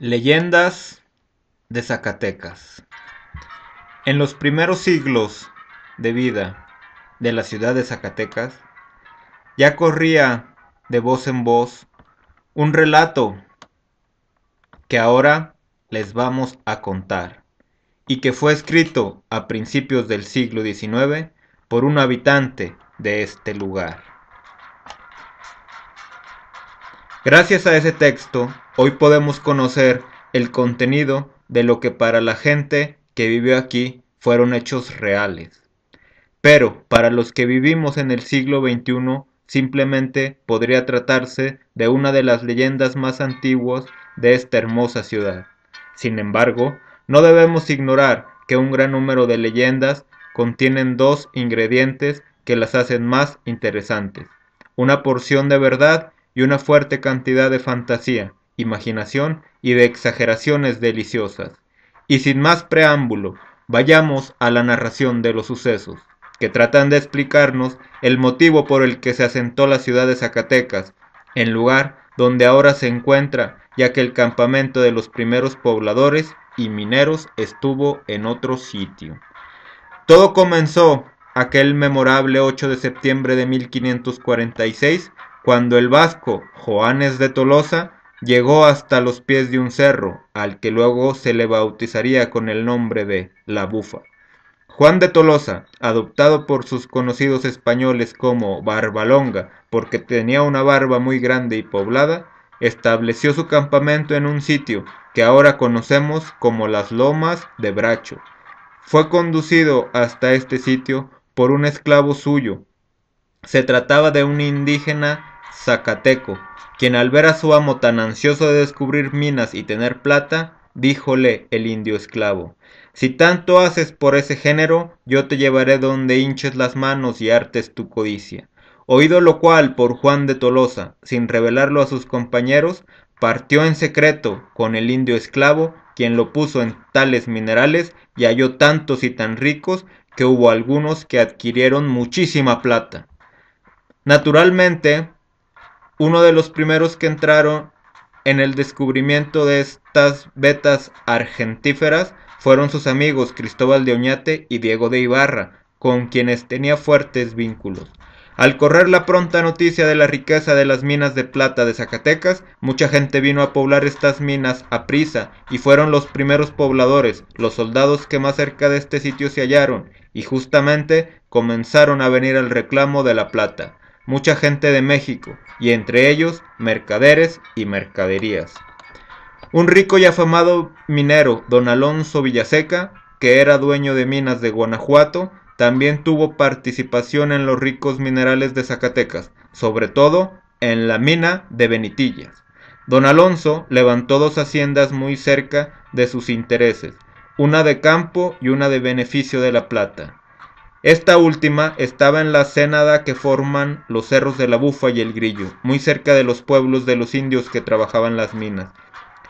Leyendas de Zacatecas. En los primeros siglos de vida de la ciudad de Zacatecas, ya corría de voz en voz un relato que ahora les vamos a contar y que fue escrito a principios del siglo XIX por un habitante de este lugar. Gracias a ese texto, hoy podemos conocer el contenido de lo que para la gente que vivió aquí fueron hechos reales. Pero para los que vivimos en el siglo XXI, simplemente podría tratarse de una de las leyendas más antiguas de esta hermosa ciudad. Sin embargo, no debemos ignorar que un gran número de leyendas contienen dos ingredientes que las hacen más interesantes: una porción de verdad y una fuerte cantidad de fantasía, imaginación y de exageraciones deliciosas. Y sin más preámbulo, vayamos a la narración de los sucesos, que tratan de explicarnos el motivo por el que se asentó la ciudad de Zacatecas, en lugar donde ahora se encuentra, ya que el campamento de los primeros pobladores y mineros estuvo en otro sitio. Todo comenzó aquel memorable 8 de septiembre de 1546, cuando el vasco Joanes de Tolosa llegó hasta los pies de un cerro, al que luego se le bautizaría con el nombre de La Bufa. Juan de Tolosa, adoptado por sus conocidos españoles como Barbalonga, porque tenía una barba muy grande y poblada, estableció su campamento en un sitio que ahora conocemos como las Lomas de Bracho. Fue conducido hasta este sitio por un esclavo suyo. Se trataba de un indígena zacateco, quien al ver a su amo tan ansioso de descubrir minas y tener plata, díjole el indio esclavo: si tanto haces por ese género, yo te llevaré donde hinches las manos y hartes tu codicia. Oído lo cual por Juan de Tolosa, sin revelarlo a sus compañeros, partió en secreto con el indio esclavo, quien lo puso en tales minerales y halló tantos y tan ricos que hubo algunos que adquirieron muchísima plata. Naturalmente, uno de los primeros que entraron en el descubrimiento de estas vetas argentíferas fueron sus amigos Cristóbal de Oñate y Diego de Ibarra, con quienes tenía fuertes vínculos. Al correr la pronta noticia de la riqueza de las minas de plata de Zacatecas, mucha gente vino a poblar estas minas a prisa, y fueron los primeros pobladores, los soldados que más cerca de este sitio se hallaron, y justamente comenzaron a venir al reclamo de la plata. Mucha gente de México, y entre ellos mercaderes y mercaderías. Un rico y afamado minero, don Alonso Villaseca, que era dueño de minas de Guanajuato, también tuvo participación en los ricos minerales de Zacatecas, sobre todo en la mina de Benitillas. Don Alonso levantó dos haciendas muy cerca de sus intereses, una de campo y una de beneficio de la plata. Esta última estaba en la cénada que forman los cerros de la Bufa y el Grillo, muy cerca de los pueblos de los indios que trabajaban las minas.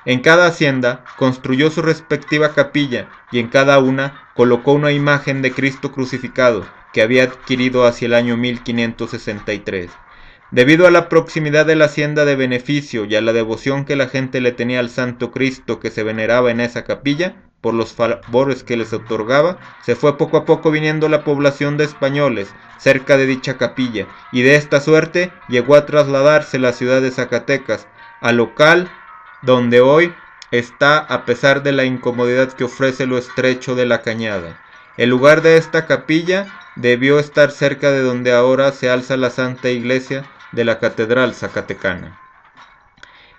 En cada hacienda construyó su respectiva capilla y en cada una colocó una imagen de Cristo crucificado que había adquirido hacia el año 1563. Debido a la proximidad de la hacienda de beneficio y a la devoción que la gente le tenía al Santo Cristo que se veneraba en esa capilla, por los favores que les otorgaba, se fue poco a poco viniendo la población de españoles cerca de dicha capilla, y de esta suerte llegó a trasladarse la ciudad de Zacatecas al local donde hoy está, a pesar de la incomodidad que ofrece lo estrecho de la cañada. El lugar de esta capilla debió estar cerca de donde ahora se alza la Santa Iglesia de la Catedral Zacatecana.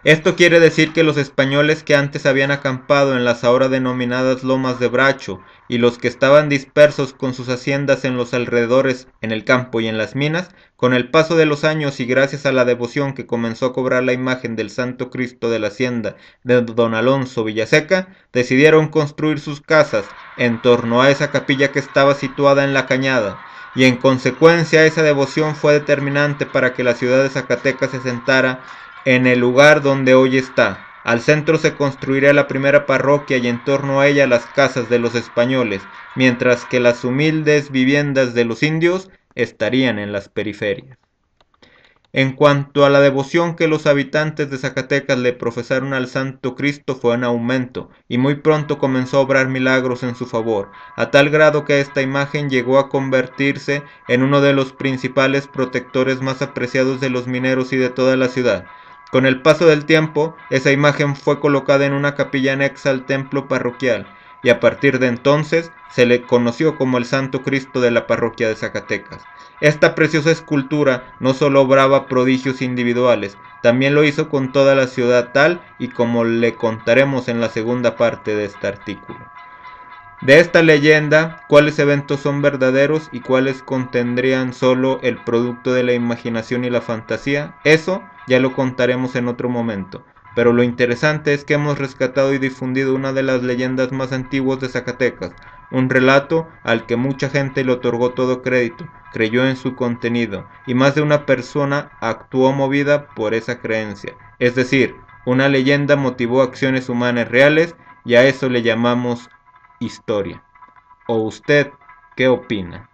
Esto quiere decir que los españoles que antes habían acampado en las ahora denominadas Lomas de Bracho y los que estaban dispersos con sus haciendas en los alrededores, en el campo y en las minas, con el paso de los años y gracias a la devoción que comenzó a cobrar la imagen del Santo Cristo de la hacienda de don Alonso Villaseca, decidieron construir sus casas en torno a esa capilla que estaba situada en la cañada, y en consecuencia esa devoción fue determinante para que la ciudad de Zacatecas se asentara en el lugar donde hoy está. Al centro se construiría la primera parroquia y en torno a ella las casas de los españoles, mientras que las humildes viviendas de los indios estarían en las periferias. En cuanto a la devoción que los habitantes de Zacatecas le profesaron al Santo Cristo fue en aumento, y muy pronto comenzó a obrar milagros en su favor, a tal grado que esta imagen llegó a convertirse en uno de los principales protectores más apreciados de los mineros y de toda la ciudad. Con el paso del tiempo, esa imagen fue colocada en una capilla anexa al templo parroquial, y a partir de entonces se le conoció como el Santo Cristo de la parroquia de Zacatecas. Esta preciosa escultura no solo obraba prodigios individuales, también lo hizo con toda la ciudad tal y como le contaremos en la segunda parte de este artículo. De esta leyenda, cuáles eventos son verdaderos y cuáles contendrían solo el producto de la imaginación y la fantasía, eso ya lo contaremos en otro momento. Pero lo interesante es que hemos rescatado y difundido una de las leyendas más antiguas de Zacatecas, un relato al que mucha gente le otorgó todo crédito, creyó en su contenido, y más de una persona actuó movida por esa creencia. Es decir, una leyenda motivó acciones humanas reales y a eso le llamamos historia. ¿O usted qué opina?